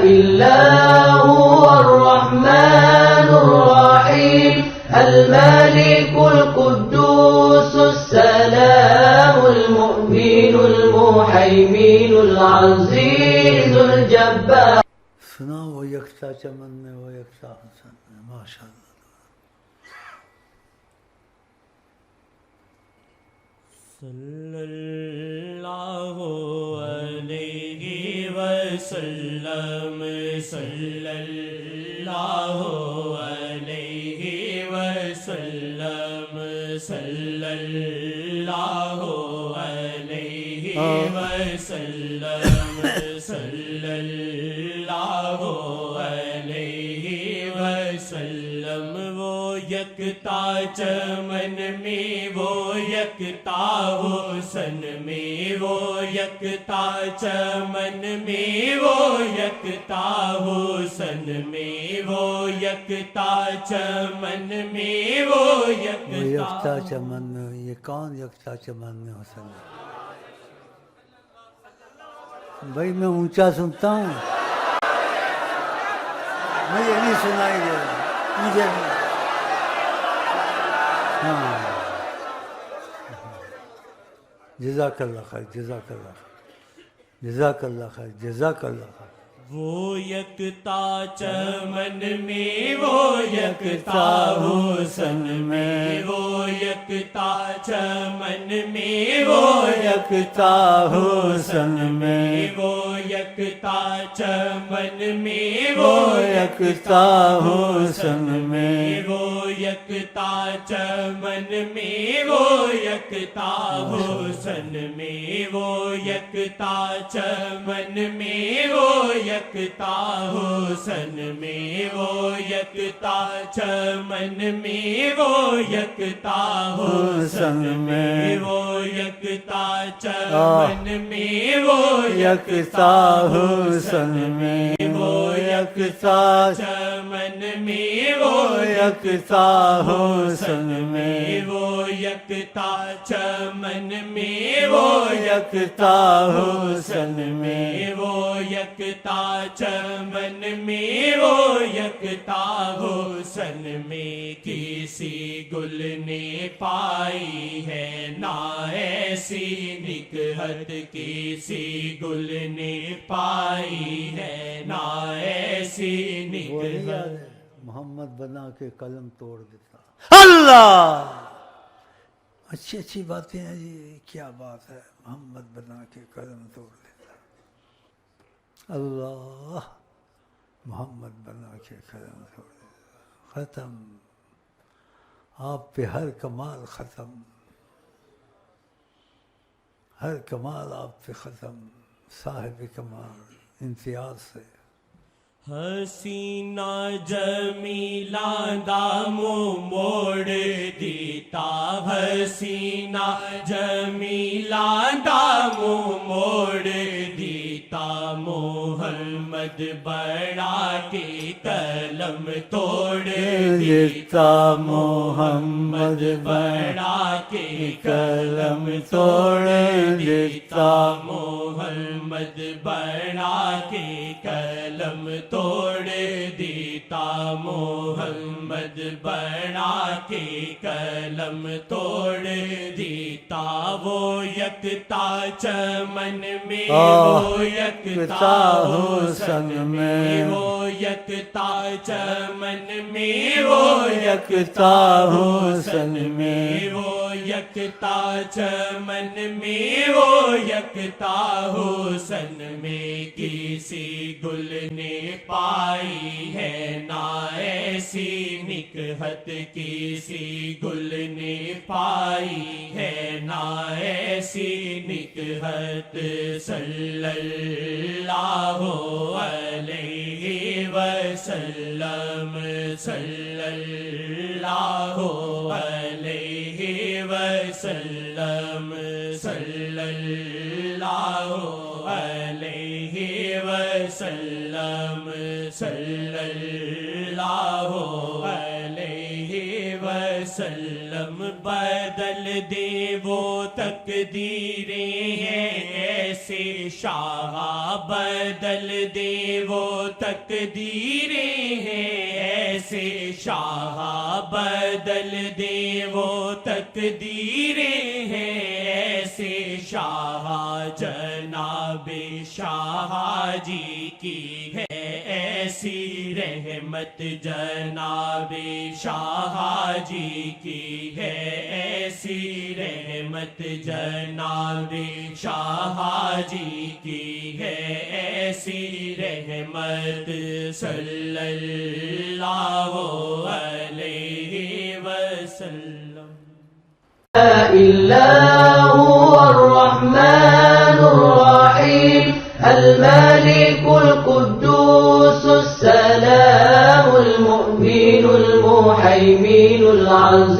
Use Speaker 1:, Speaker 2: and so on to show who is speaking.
Speaker 1: إلا هو الرحمن الرحيم الملك القدوس السلام المؤمن المهيمن العزيز الجبار.
Speaker 2: سنا وہ یکتا چمن میں وہ یکتا حسن میں، ماشاء اللہ.
Speaker 3: صلی اللہ علیہ وسلم، صلی اللہ علیہ وسلم، صلی اللہ علیہ وسلم، صلی اللہ علیہ وسلم. وہ یکتا چمن میں، وہ یکتا حسن میں، وہ یکتا چمن میں، وہ یکتا حسن میں، وہ یکتا چمن میں، وہ
Speaker 2: یکتا چمن میں. یہ کون یکتا چمن میں حسن ہے؟ بھائی میں اونچا سنتا ہوں، مجھے نہیں سنائی دے رہا مجھے. ہاں جزاک اللہ خیر، جزاک اللہ خیر، جزاک اللہ خیر، جزاک اللہ خیر.
Speaker 3: وہ یکتا چمن میں، وہ یکتا حسن میں، وہ یکتا چمن میں، وہ
Speaker 2: یکتا حسن میں،
Speaker 3: وہ یکتا چمن میں، وہ
Speaker 2: یکتا حسن میں،
Speaker 3: وہ یکتا چمن میں، وہ یکتا حسن میں، وہ یکتا چمن میں، وہ یکتا حسن میں، وہ یکتا چمن میں، وہ یکتا حسن میں، وہ یکتا چمن میں، وہ
Speaker 2: یکتا حسن میں، وہ یکتا
Speaker 3: چمن میں، وہ
Speaker 2: یکتا حسن میں،
Speaker 3: وہ یکتا چمن میں، وہ
Speaker 2: یکتا حسن میں،
Speaker 3: وہ یکتا چمن میں، وہ یکتا حسن میں. کسی گل نے پائی ہے نہ ایسی نکہت، کسی گل نے پائی ہے نہ ایسی نکہت.
Speaker 2: محمد بنا کے قلم توڑ دیتا. اللہ اچھی اچھی باتیں ہیں جی، کیا بات ہے. محمد بنا کے قلم توڑ دیتا. اللہ محمد بنا کے قلم توڑ دیتا. ختم آپ پہ ہر کمال ختم، ہر کمال آپ پہ ختم. صاحب کمال امتیاز سے.
Speaker 3: حسینہ جمیلہ دامو موڑ دیتا، حسینہ جمیلہ دامو موڑ دیتا. محمد بڑا کے قلم توڑ دیتا، محمد بڑا کے قلم توڑ دیتا. محمد بڑا کے قلم توڑ دیتا، محمد بڑا کے قلم توڑ دیتا. وہ یکتا چمن میں، وہ یکتا حسن میں، وہ یکتا چمن میں، وہ
Speaker 2: یکتا حسن میں،
Speaker 3: وہ یکتا چمن میں، وہ یکتا حسن میں. کسی گل نے پائی ہے نہ ایسی نکہت، کسی گل نے پائی ہے نہ ایسی نکہت. صلی اللہ علیہ وسلم، صلی اللہ علیہ وسلم، صلی اللہ علیہ وسلم، صلی اللہ علیہ وسلم. وسلم بدل دے وہ تقدیریں ہیں ایسے شاہ بدل دے وہ تقدیریں ہیں ایسے شاہ بدل دے وہ تقدیریں ہیں ایسے شاہ جناب شاہ جی کی ہے ایسی رحمت جناب شاہ جی کی ہے ایسی رحمت جناب شاہ جی کی ہے ایسی رحمت صلی اللہ علیہ وسلم
Speaker 1: إلا هو الرحمن الرحيم الملك القدوس السلام المؤمن المهيمن العزيز